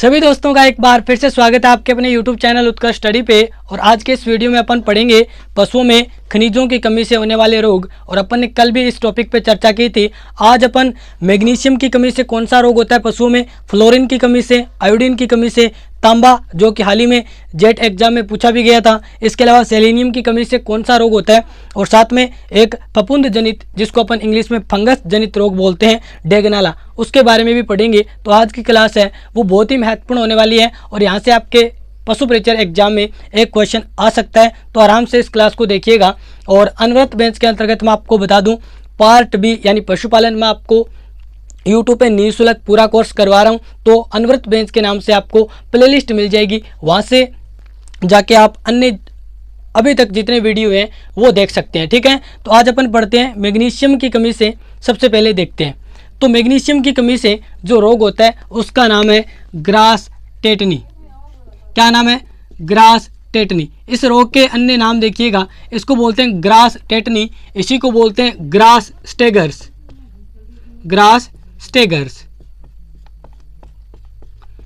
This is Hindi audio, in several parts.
सभी दोस्तों का एक बार फिर से स्वागत है आपके अपने YouTube चैनल उत्कर्ष स्टडी पे। और आज के इस वीडियो में अपन पढ़ेंगे पशुओं में खनिजों की कमी से होने वाले रोग। और अपन ने कल भी इस टॉपिक पे चर्चा की थी। आज अपन मैग्नीशियम की कमी से कौन सा रोग होता है पशुओं में, फ्लोरीन की कमी से, आयोडीन की कमी से, तांबा जो कि हाल ही में जेट एग्जाम में पूछा भी गया था, इसके अलावा सेलेनियम की कमी से कौन सा रोग होता है, और साथ में एक फफूंद जनित जिसको अपन इंग्लिश में फंगस जनित रोग बोलते हैं डेगनाला, उसके बारे में भी पढ़ेंगे। तो आज की क्लास है वो बहुत ही महत्वपूर्ण होने वाली है और यहाँ से आपके पशु परिचर एग्जाम में एक क्वेश्चन आ सकता है, तो आराम से इस क्लास को देखिएगा। और अनवरत बेंच के अंतर्गत मैं आपको बता दूं पार्ट बी यानी पशुपालन में आपको यूट्यूब पे निःशुल्क पूरा कोर्स करवा रहा हूँ। तो अनवरत बेंच के नाम से आपको प्लेलिस्ट मिल जाएगी, वहाँ से जाके आप अन्य अभी तक जितने वीडियो हैं वो देख सकते हैं। ठीक है, तो आज अपन पढ़ते हैं मैग्नीशियम की कमी से। सबसे पहले देखते हैं तो मैग्नीशियम की कमी से जो रोग होता है उसका नाम है ग्रास टेटनी। क्या नाम है? Grass tetani. इस रोग के अन्य नाम देखिएगा, इसको बोलते हैं ग्रास टेटनी, इसी को बोलते हैं ग्रास स्टेगर्स। ग्रास स्टेगर्स,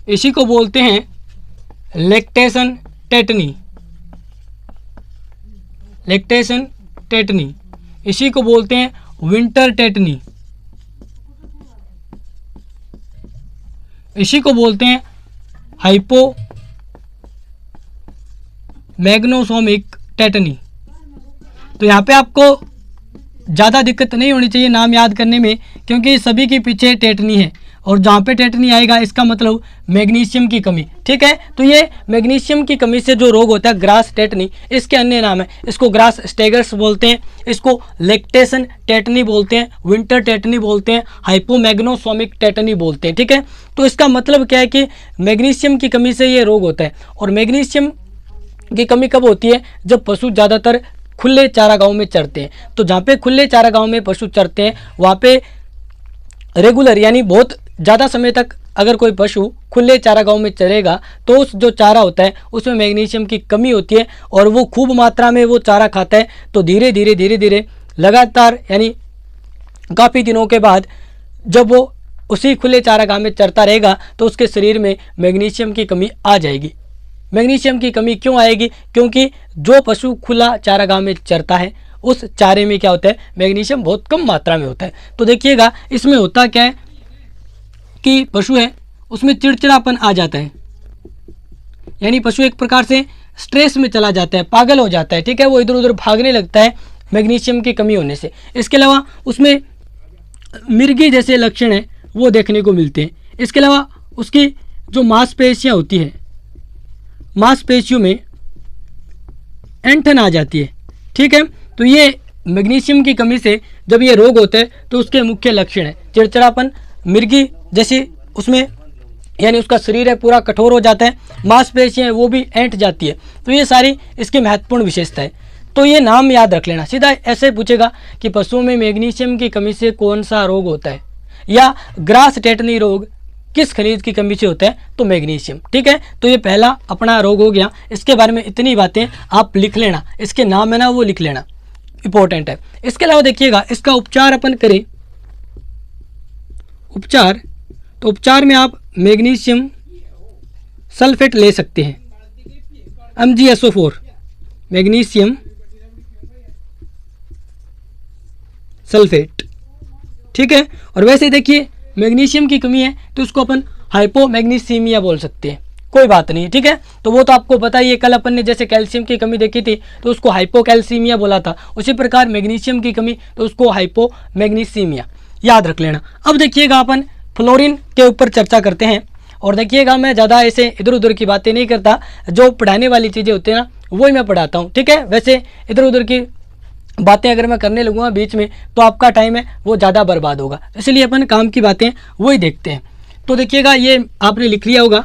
इसी को बोलते हैं लैक्टेशन टेटनी। लैक्टेशन टेटनी, इसी को बोलते हैं विंटर टेटनी, इसी को बोलते हैं हाइपो मैग्नोसोमिक टेटनी। तो यहाँ पे आपको ज़्यादा दिक्कत नहीं होनी चाहिए नाम याद करने में, क्योंकि सभी के पीछे टेटनी है और जहाँ पे टेटनी आएगा इसका मतलब मैग्नीशियम की कमी। ठीक है, तो ये मैग्नीशियम की कमी से जो रोग होता है ग्रास टेटनी, इसके अन्य नाम है, इसको ग्रास स्टेगर्स बोलते हैं, इसको लैक्टेशन टेटनी बोलते हैं, विंटर टेटनी बोलते हैं, हाइपोमैग्नोसोमिक टेटनी बोलते हैं। ठीक है, तो इसका मतलब क्या है कि मैग्नीशियम की कमी से ये रोग होता है। और मैग्नीशियम की कमी कब होती है? जब पशु ज़्यादातर खुले चारागाहों में चरते हैं। तो जहाँ पे खुले चारागाहों में पशु चरते हैं वहाँ पे रेगुलर यानी बहुत ज़्यादा समय तक अगर कोई पशु खुले चारागाहों में चरेगा तो उस जो चारा होता है उसमें मैग्नीशियम की कमी होती है और वो खूब मात्रा में वो चारा खाता है। तो धीरे धीरे लगातार यानी काफ़ी दिनों के बाद जब वो उसी खुले चारागाह में चरता रहेगा तो उसके शरीर में मैग्नीशियम की कमी आ जाएगी। मैग्नीशियम की कमी क्यों आएगी? क्योंकि जो पशु खुला चारागाह में चरता है उस चारे में क्या होता है? मैग्नीशियम बहुत कम मात्रा में होता है। तो देखिएगा इसमें होता क्या है कि पशु है उसमें चिड़चिड़ापन आ जाता है, यानी पशु एक प्रकार से स्ट्रेस में चला जाता है, पागल हो जाता है। ठीक है, वो इधर उधर भागने लगता है मैग्नीशियम की कमी होने से। इसके अलावा उसमें मिर्गी जैसे लक्षण है वो देखने को मिलते हैं। इसके अलावा उसकी जो मांसपेशियाँ होती हैं, मांसपेशियों में ऐंठन आ जाती है। ठीक है, तो ये मैग्नीशियम की कमी से जब ये रोग होता है तो उसके मुख्य लक्षण है चिड़चिड़ापन, मिर्गी जैसे उसमें यानी उसका शरीर है पूरा कठोर हो जाता है, मांसपेशियाँ वो भी ऐंठ जाती है। तो ये सारी इसकी महत्वपूर्ण विशेषता है। तो ये नाम याद रख लेना, सीधा ऐसे पूछेगा कि पशुओं में मैग्नीशियम की कमी से कौन सा रोग होता है, या ग्रास टेटनी रोग किस खनिज की कमी से होता है? तो मैग्नीशियम। ठीक है, तो ये पहला अपना रोग हो गया। इसके बारे में इतनी बातें आप लिख लेना, इसके नाम है ना वो लिख लेना, इंपॉर्टेंट है। इसके अलावा देखिएगा इसका उपचार अपन करें, उपचार तो उपचार में आप मैग्नीशियम सल्फेट ले सकते हैं, MgSO4 मैग्नीशियम सल्फेट। ठीक है, और वैसे देखिए मैग्नीशियम की कमी है तो उसको अपन हाइपोमैग्नीसीमिया बोल सकते हैं, कोई बात नहीं। ठीक है, तो वो तो आपको पता ही है, कल अपन ने जैसे कैल्शियम की कमी देखी थी तो उसको हाइपोकैल्सीमिया बोला था, उसी प्रकार मैग्नीशियम की कमी तो उसको हाइपोमैग्नीसीमिया, याद रख लेना। अब देखिएगा अपन फ्लोरीन के ऊपर चर्चा करते हैं। और देखिएगा मैं ज़्यादा ऐसे इधर उधर की बातें नहीं करता, जो पढ़ाने वाली चीज़ें होती है ना वही मैं पढ़ाता हूँ। ठीक है, वैसे इधर उधर की बातें अगर मैं करने लगूँगा बीच में तो आपका टाइम है वो ज़्यादा बर्बाद होगा, इसलिए अपन काम की बातें वही देखते हैं। तो देखिएगा ये आपने लिख लिया होगा,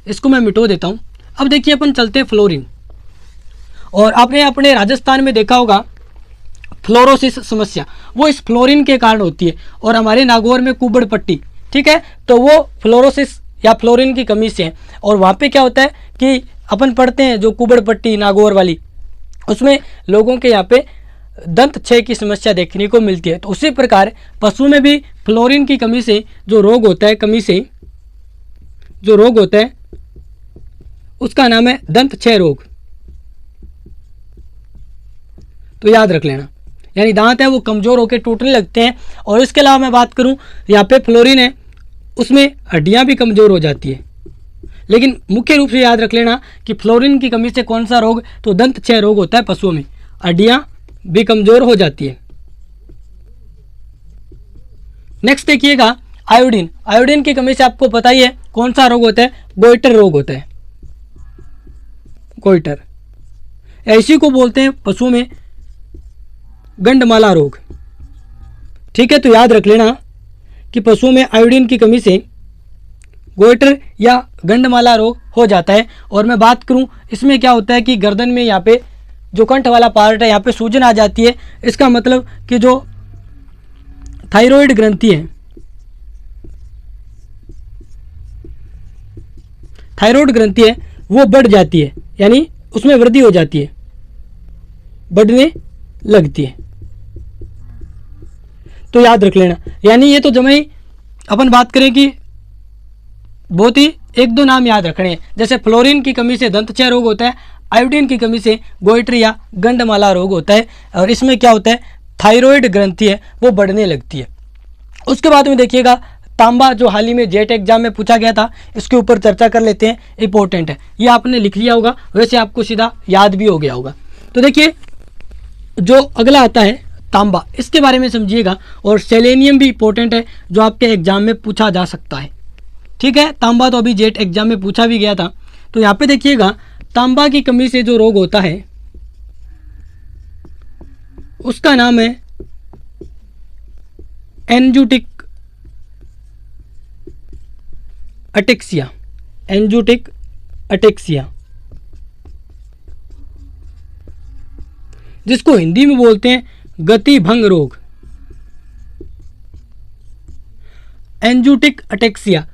इसको मैं मिटो देता हूँ। अब देखिए अपन चलते हैं फ्लोरीन। और आपने अपने राजस्थान में देखा होगा फ्लोरोसिस समस्या, वो इस फ्लोरीन के कारण होती है। और हमारे नागौर में कुबड़ पट्टी, ठीक है, तो वो फ्लोरोसिस या फ्लोरीन की कमी से है। और वहाँ पे क्या होता है कि अपन पढ़ते हैं जो कुबड़ पट्टी नागौर वाली, उसमें लोगों के यहाँ पे दंत क्षय की समस्या देखने को मिलती है। तो उसी प्रकार पशु में भी फ्लोरीन की कमी से जो रोग होता है, कमी से जो रोग होता है उसका नाम है दंत क्षय रोग। तो याद रख लेना, यानी दांत है वो कमजोर होकर टूटने लगते हैं। और इसके अलावा मैं बात करूं, यहाँ पे फ्लोरीन है उसमें हड्डियां भी कमजोर हो जाती है। लेकिन मुख्य रूप से याद रख लेना कि फ्लोरीन की कमी से कौन सा रोग, तो दंत क्षय रोग होता है पशुओं में, हड्डियां भी कमजोर हो जाती है। नेक्स्ट देखिएगा आयोडीन। आयोडीन की कमी से आपको पता ही है कौन सा रोग होता है, गोइटर रोग होता है। गोइटर, इसी को बोलते हैं पशुओं में गंडमाला रोग। ठीक है, तो याद रख लेना कि पशुओं में आयोडीन की कमी से गोइटर या गंडमाला रोग हो जाता है। और मैं बात करूं इसमें क्या होता है कि गर्दन में यहाँ पे जो कंठ वाला पार्ट है यहाँ पे सूजन आ जाती है। इसका मतलब कि जो थायराइड ग्रंथि है, थायराइड ग्रंथि है वो बढ़ जाती है, यानी उसमें वृद्धि हो जाती है, बढ़ने लगती है। तो याद रख लेना, यानी ये तो जमा ही अपन बात करें कि बहुत ही एक दो नाम याद रखने हैं। जैसे फ्लोरीन की कमी से दंत क्षय रोग होता है, आयोडीन की कमी से गोइटर या गंडमाला रोग होता है, और इसमें क्या होता है थायराइड ग्रंथि है वो बढ़ने लगती है। उसके बाद में देखिएगा तांबा, जो हाल ही में जेट एग्जाम में पूछा गया था, इसके ऊपर चर्चा कर लेते हैं, इंपॉर्टेंट है। ये आपने लिख लिया होगा, वैसे आपको सीधा याद भी हो गया होगा। तो देखिए जो अगला आता है तांबा, इसके बारे में समझिएगा। और सेलेनियम भी इंपॉर्टेंट है, जो आपके एग्जाम में पूछा जा सकता है। ठीक है, तांबा तो अभी जेट एग्जाम में पूछा भी गया था। तो यहाँ पे देखिएगा तांबा की कमी से जो रोग होता है उसका नाम है एंजुटिक अटेक्सिया। एंजुटिक अटेक्सिया, जिसको हिंदी में बोलते हैं गति भंग रोग। एंजुटिक अटेक्सिया,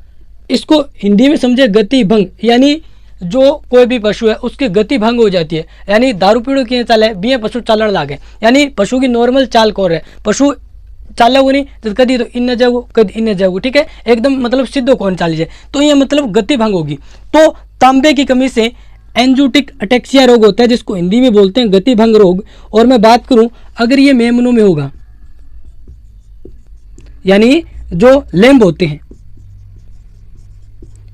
इसको हिंदी में समझे गति भंग, यानी जो कोई भी पशु है उसकी गति भंग हो जाती है, यानी दारू पीड़ो की चाल है बिया पशु चालन लागे, यानी पशु की नॉर्मल चाल कौन है, पशु चालोगे नहीं तो कभी तो इन जाओ कभी इन जाओ। ठीक है, एकदम मतलब सीधो कौन चाली जाए, तो ये मतलब गति भंग होगी। तो तांबे की कमी से एंजुटिक अटेक्सिया रोग होता है, जिसको हिंदी में बोलते हैं गति भंग रोग। और मैं बात करूं अगर ये मेमनों में होगा, यानी जो लेम्ब होते हैं,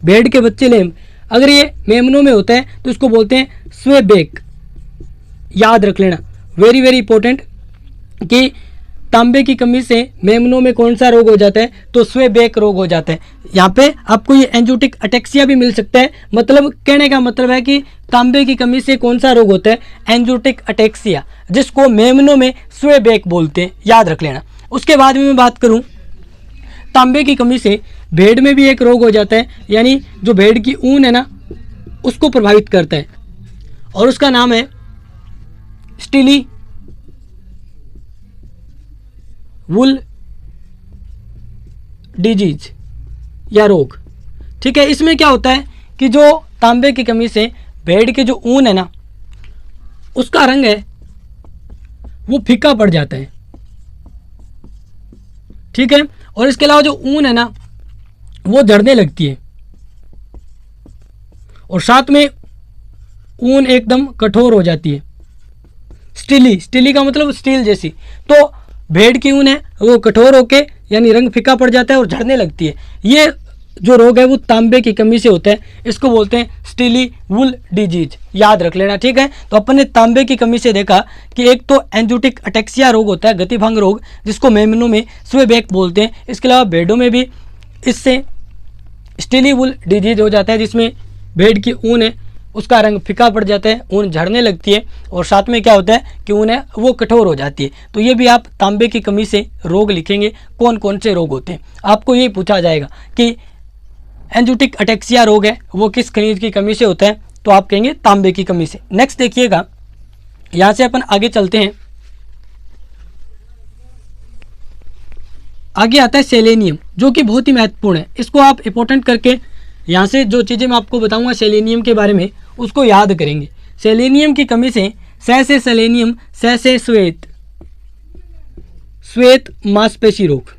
भेड़ के बच्चे लेम्ब, अगर ये मेमनों में होता है तो इसको बोलते हैं स्वेबेक। याद रख लेना, वेरी वेरी इंपॉर्टेंट, कि तांबे की कमी से मेमनों में कौन सा रोग हो जाता है, तो स्वेबेक रोग हो जाता है। यहाँ पे आपको ये एंजुटिक अटेक्सिया भी मिल सकता है। मतलब कहने का मतलब है कि तांबे की कमी से कौन सा रोग होता है, एंजुटिक अटेक्सिया, जिसको मेमनों में स्वेबेक बोलते हैं। याद रख लेना। उसके बाद में मैं बात करूं तांबे की कमी से भेड़ में भी एक रोग हो जाता है, यानी जो भेड़ की ऊन है ना उसको प्रभावित करता है, और उसका नाम है स्टिली वुल डिजीज या रोग। ठीक है, इसमें क्या होता है कि जो तांबे की कमी से भेड़ के जो ऊन है ना उसका रंग है वो फीका पड़ जाता है। ठीक है, और इसके अलावा जो ऊन है ना वो झड़ने लगती है, और साथ में ऊन एकदम कठोर हो जाती है। स्टीली, स्टीली का मतलब स्टील जैसी। तो भेड़ की ऊन है वो कठोर होके यानी रंग फीका पड़ जाता है और झड़ने लगती है। ये जो रोग है वो तांबे की कमी से होता है, इसको बोलते हैं स्टीली वुल डिजीज। याद रख लेना। ठीक है, तो अपन ने तांबे की कमी से देखा कि एक तो एंजुटिक अटेक्सिया रोग होता है, गतिभंग रोग, जिसको मेमनों में स्वेबेक बोलते हैं। इसके अलावा भेड़ों में भी इससे स्टीली वुल डिजीज हो जाता है, जिसमें भेड़ की ऊन है उसका रंग फीका पड़ जाता है, ऊन झड़ने लगती है, और साथ में क्या होता है कि ऊन है वो कठोर हो जाती है। तो ये भी आप तांबे की कमी से रोग लिखेंगे, कौन कौन से रोग होते हैं। आपको ये पूछा जाएगा कि एंजुटिक अटेक्सिया रोग है वो किस खनिज की कमी से होता है, तो आप कहेंगे तांबे की कमी से। नेक्स्ट देखिएगा, यहाँ से अपन आगे चलते हैं। आगे आता है सेलेनियम, जो कि बहुत ही महत्वपूर्ण है। इसको आप इंपॉर्टेंट करके यहाँ से जो चीज़ें मैं आपको बताऊंगा सेलेनियम के बारे में उसको याद करेंगे। सेलेनियम की कमी से से सेलेनियम, से श्वेत, श्वेत मांसपेशी रोग।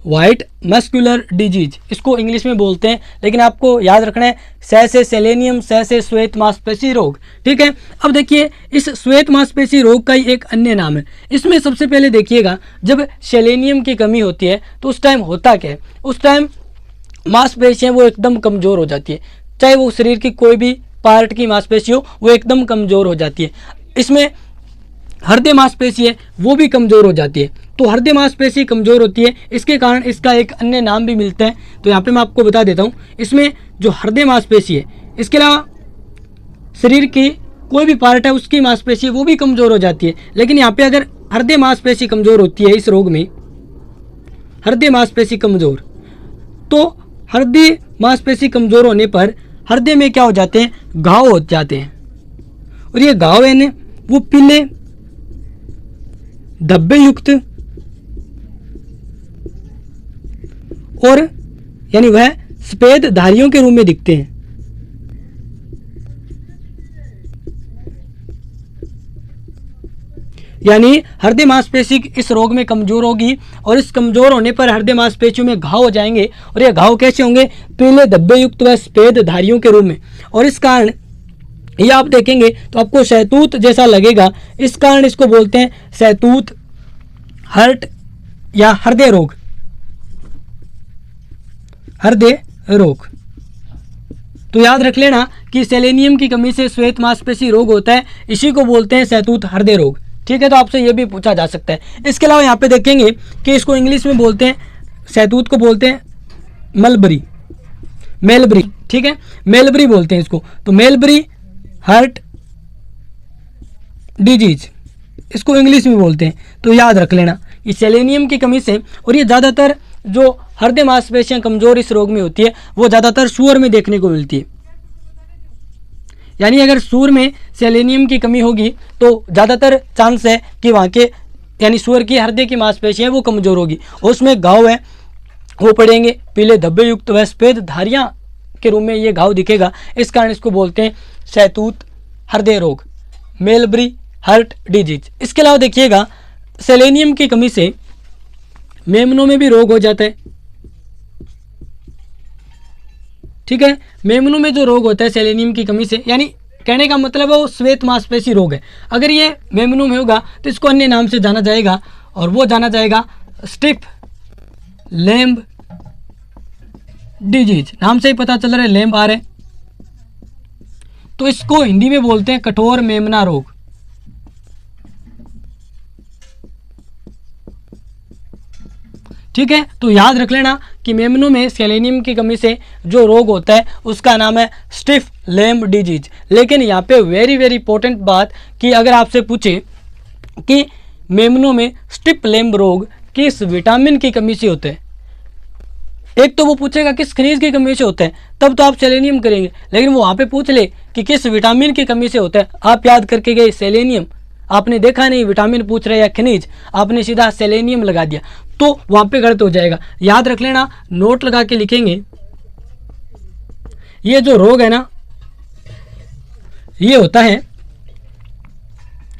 वाइट मस्कुलर डिजीज, इसको इंग्लिश में बोलते हैं, लेकिन आपको याद रखना है से सेलेनियम से श्वेत मांसपेशी रोग। ठीक है, अब देखिए इस श्वेत मांसपेशी रोग का ही एक अन्य नाम है। इसमें सबसे पहले देखिएगा, जब सेलेनियम की कमी होती है तो उस टाइम होता क्या है, उस टाइम मांसपेशियाँ वो एकदम कमज़ोर हो जाती है, चाहे वो शरीर की कोई भी पार्ट की मांसपेशी हो वो एकदम कमज़ोर हो जाती है। इसमें हृदय मांसपेशी है वो भी कमज़ोर हो जाती है। तो हृदय मांसपेशी कमज़ोर होती है, इसके कारण इसका एक अन्य नाम भी मिलता है। तो यहाँ पे मैं आपको बता देता हूँ, इसमें जो हृदय मांसपेशी है, इसके अलावा शरीर की कोई भी पार्ट है उसकी मांसपेशी वो भी कमज़ोर हो जाती है। लेकिन यहाँ पे अगर हृदय मांसपेशी कमज़ोर होती है, इस रोग में हृदय मांसपेशी कमज़ोर, तो हृदय मांसपेशी कमज़ोर होने पर हृदय में क्या हो जाते हैं, घाव हो जाते हैं, और ये घाव है ना वो पीले धब्बे युक्त और यानी वह सफेद धारियों के रूप में दिखते हैं। यानी हृदय मांसपेशी इस रोग में कमजोर होगी, और इस कमजोर होने पर हृदय मांसपेशियों में घाव हो जाएंगे, और ये घाव कैसे होंगे, पीले धब्बे युक्त व सफेद धारियों के रूप में। और इस कारण ये आप देखेंगे तो आपको शहतूत जैसा लगेगा, इस कारण इसको बोलते हैं शहतूत हर्ट या हृदय रोग, हृदय रोग। तो याद रख लेना कि सेलेनियम की कमी से श्वेत मांसपेशी रोग होता है, इसी को बोलते हैं शहतूत हृदय रोग। ठीक है, तो आपसे ये भी पूछा जा सकता है। इसके अलावा यहाँ पे देखेंगे कि इसको इंग्लिश में बोलते हैं, शहतूत को बोलते हैं मलबरी, मेलबरी। ठीक है, मेलबरी बोलते हैं इसको। तो मेलबरी हार्ट डिजीज इसको इंग्लिश में बोलते हैं। तो याद रख लेना कि सेलेनियम की कमी से, और ये ज़्यादातर जो हृदय मांसपेशियां कमजोर इस रोग में होती है वो ज़्यादातर सूअर में देखने को मिलती है। यानी अगर सूअर में सेलेनियम की कमी होगी तो ज़्यादातर चांस है कि वहाँ के यानी सूअर की हृदय की मांसपेशियां वो कमजोर होगी, और उसमें घाव है वो पड़ेंगे पीले धब्बे युक्त व सफेद धारियां के रूप में ये घाव दिखेगा। इस कारण इसको बोलते हैं शहतूत हृदय रोग, मेलबरी हार्ट डिजीज। इसके अलावा देखिएगा सेलेनियम की कमी से मेमनों में भी रोग हो जाता है। ठीक है, मेमनों में जो रोग होता है सेलेनियम की कमी से, यानी कहने का मतलब है वो श्वेत मांसपेशी रोग है। अगर ये मेमनों में होगा तो इसको अन्य नाम से जाना जाएगा, और वो जाना जाएगा स्टिफ लैम्ब डिजीज। नाम से ही पता चल रहा है लैम्ब आ रहा है, तो इसको हिंदी में बोलते हैं कठोर मेमना रोग। ठीक है, तो याद रख लेना कि मेमनों में सेलेनियम की कमी से जो रोग होता है उसका नाम है स्टिफ लैम्ब डिजीज। लेकिन यहाँ पे वेरी वेरी इंपॉर्टेंट बात कि अगर आपसे पूछे कि मेमनों में स्टिफ लैम्ब रोग किस विटामिन की कमी से होता है, एक तो वो पूछेगा किस खनिज की कमी से होता है, तब तो आप सेलेनियम करेंगे। लेकिन वो वहाँ पे पूछ ले कि किस विटामिन की कमी से होता है, आप याद करके गए सेलेनियम, आपने देखा नहीं विटामिन पूछ रहे या खनिज, आपने सीधा सेलेनियम लगा दिया, तो वहाँ पे गलत हो जाएगा। याद रख लेना, नोट लगा के लिखेंगे, ये जो रोग है ना ये होता है,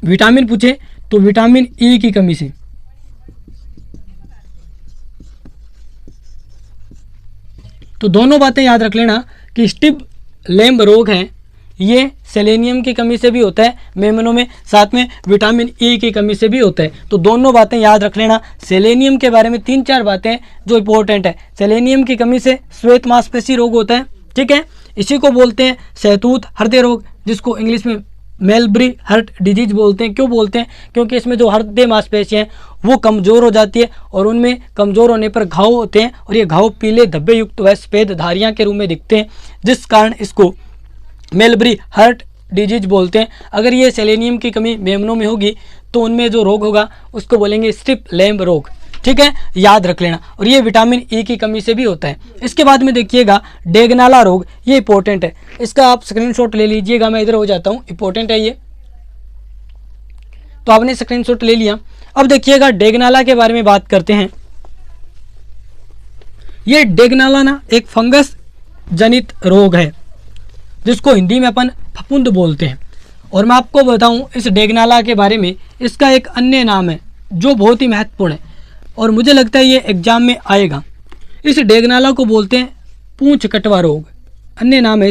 विटामिन पूछे तो विटामिन ई की कमी से। तो दोनों बातें याद रख लेना कि स्टिफ लैम्ब रोग है ये सेलेनियम की कमी से भी होता है मेमनों में, साथ में विटामिन ई की कमी से भी होता है। तो दोनों बातें याद रख लेना। सेलेनियम के बारे में 3-4 बातें जो इंपॉर्टेंट है। सेलेनियम की कमी से श्वेत मांसपेशी रोग होता है। ठीक है, इसी को बोलते हैं शहतूत हृदय रोग, जिसको इंग्लिश में मेलबरी हार्ट डिजीज बोलते हैं। क्यों बोलते हैं? क्योंकि इसमें जो हृदय मांसपेशियाँ हैं वो कमज़ोर हो जाती है, और उनमें कमज़ोर होने पर घाव होते हैं, और ये घाव पीले धब्बे युक्त व सफेद धारियाँ के रूप में दिखते हैं, जिस कारण इसको मेलबरी हार्ट डिजीज बोलते हैं। अगर ये सेलेनियम की कमी मेमनों में होगी तो उनमें जो रोग होगा उसको बोलेंगे स्टिफ लैम्ब रोग। ठीक है, याद रख लेना। और ये विटामिन ई की कमी से भी होता है। इसके बाद में देखिएगा डेगनाला रोग, ये इंपॉर्टेंट है, इसका आप स्क्रीनशॉट ले लीजिएगा। मैं इधर हो जाता हूँ, इंपॉर्टेंट है ये, तो आपने स्क्रीनशॉट ले लिया। अब देखिएगा डेगनाला के बारे में बात करते हैं। ये डेगनाला ना एक फंगस जनित रोग है जिसको हिंदी में अपन फफूंद बोलते हैं। और मैं आपको बताऊं इस डेगनाला के बारे में, इसका एक अन्य नाम है जो बहुत ही महत्वपूर्ण है, और मुझे लगता है ये एग्जाम में आएगा। इस डेगनाला को बोलते हैं पूंछ कटवा रोग, अन्य नाम है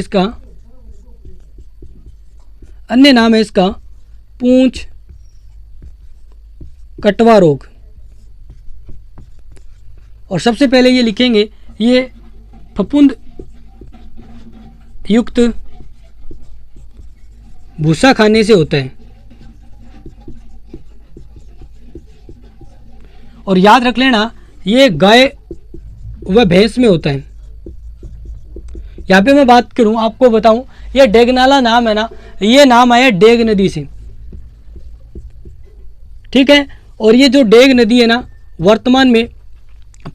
इसका पूंछ कटवा रोग। और सबसे पहले ये लिखेंगे, ये फफूंद युक्त भूसा खाने से होता है। और याद रख लेना ये गाय व भैंस में होता है। यहाँ पे मैं बात करूं, आपको बताऊं, ये डेगनाला नाम है ना, ये नाम आया डेग नदी से, ठीक है। और ये जो डेग नदी है ना वर्तमान में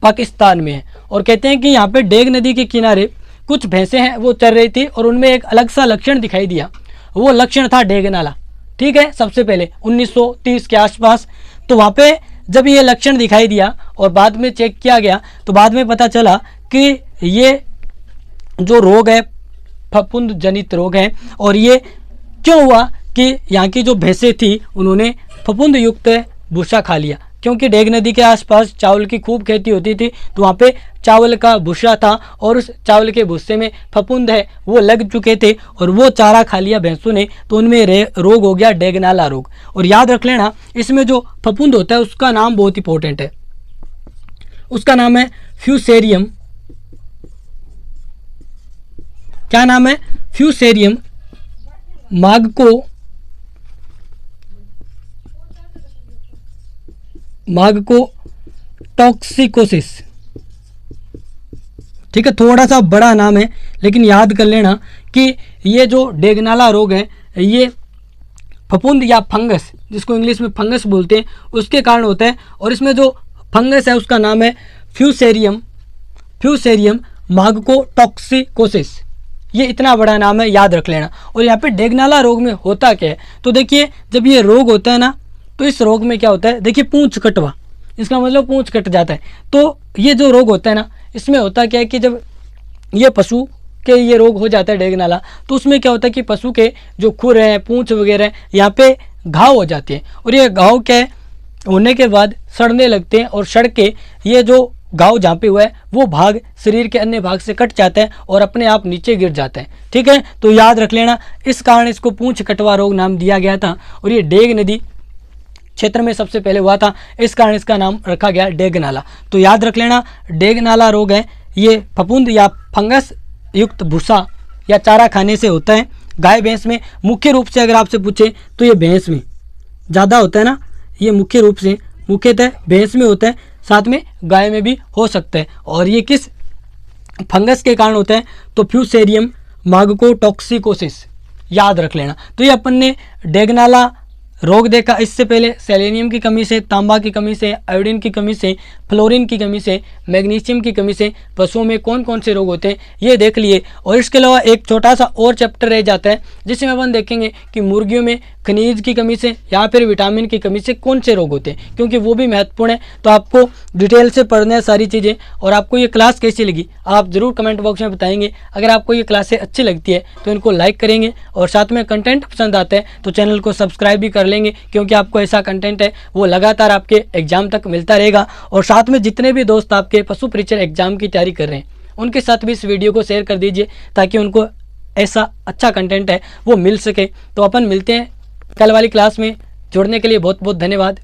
पाकिस्तान में है। और कहते हैं कि यहाँ पे डेग नदी के किनारे कुछ भैंसें हैं वो चल रही थी और उनमें एक अलग सा लक्षण दिखाई दिया, वो लक्षण था डेगनाला, ठीक है। सबसे पहले 1930 के आसपास तो वहाँ पे जब ये लक्षण दिखाई दिया और बाद में चेक किया गया तो बाद में पता चला कि ये जो रोग है फफूंद जनित रोग है। और ये क्यों हुआ कि यहाँ की जो भैंसें थी उन्होंने फफूंद युक्त भूसा खा लिया, क्योंकि डेग नदी के आसपास चावल की खूब खेती होती थी तो वहाँ पे चावल का भूसा था और उस चावल के भूसे में फफूंद है वो लग चुके थे और वो चारा खा लिया भैंसों ने, तो उनमें रोग हो गया डेगनाला रोग। और याद रख लेना इसमें जो फफूंद होता है उसका नाम बहुत इंपॉर्टेंट है, उसका नाम है फ्यूसेरियम। क्या नाम है? फ्यूसेरियम मार्गोटॉक्सिकोसिस, ठीक है। थोड़ा सा बड़ा नाम है लेकिन याद कर लेना कि ये जो डेगनाला रोग है ये फफूंद या फंगस, जिसको इंग्लिश में फंगस बोलते हैं, उसके कारण होता है। और इसमें जो फंगस है उसका नाम है फ्यूसेरियम मार्गोटॉक्सिकोसिस। ये इतना बड़ा नाम है, याद रख लेना। और यहाँ पे डेगनाला रोग में होता क्या है, तो देखिए जब ये रोग होता है ना तो इस रोग में क्या होता है, देखिए पूंछ कटवा, इसका मतलब पूंछ कट जाता है। तो ये जो रोग होता है ना इसमें होता क्या है कि जब ये पशु के ये रोग हो जाता है डेगनाला, तो उसमें क्या होता है कि पशु के जो खुर हैं पूंछ वगैरह यहाँ पे घाव हो जाते हैं। और ये घाव क्या है होने के बाद सड़ने लगते हैं और सड़ के ये जो घाव जहाँ पे हुआ है वो भाग शरीर के अन्य भाग से कट जाता है और अपने आप नीचे गिर जाता है, ठीक है। तो याद रख लेना इस कारण इसको पूंछ कटवा रोग नाम दिया गया था। और ये डेग नदी क्षेत्र में सबसे पहले हुआ था, इस कारण इसका नाम रखा गया डेगनाला। तो याद रख लेना डेगनाला रोग है ये फफूंद या फंगस युक्त भूसा या चारा खाने से होता है। गाय भैंस में मुख्य रूप से अगर आपसे पूछे तो ये भैंस में ज़्यादा होता है ना, ये मुख्यतः भैंस में होता है, साथ में गाय में भी हो सकता है। और ये किस फंगस के कारण होता है, तो फ्यूसेरियम मार्गोटॉक्सिकोसिस, याद रख लेना। तो ये अपन ने डेगनाला रोग देखा। इससे पहले सेलेनियम की कमी से, तांबा की कमी से, आयोडीन की कमी से, फ्लोरीन की कमी से, मैग्नीशियम की कमी से पशुओं में कौन कौन से रोग होते हैं ये देख लिए। और इसके अलावा एक छोटा सा और चैप्टर रह जाता है जिसमें अपन देखेंगे कि मुर्गियों में खनिज की कमी से या फिर विटामिन की कमी से कौन से रोग होते हैं, क्योंकि वो भी महत्वपूर्ण है। तो आपको डिटेल से पढ़ना है सारी चीज़ें। और आपको ये क्लास कैसी लगी आप ज़रूर कमेंट बॉक्स में बताएंगे। अगर आपको ये क्लासें अच्छी लगती है तो इनको लाइक करेंगे और साथ में कंटेंट पसंद आता है तो चैनल को सब्सक्राइब भी कर लेंगे, क्योंकि आपको ऐसा कंटेंट है वो लगातार आपके एग्जाम तक मिलता रहेगा। और साथ में जितने भी दोस्त आपके पशु परीक्षण एग्जाम की तैयारी कर रहे हैं उनके साथ भी इस वीडियो को शेयर कर दीजिए ताकि उनको ऐसा अच्छा कंटेंट है वो मिल सके। तो अपन मिलते हैं कल वाली क्लास में। जुड़ने के लिए बहुत बहुत धन्यवाद।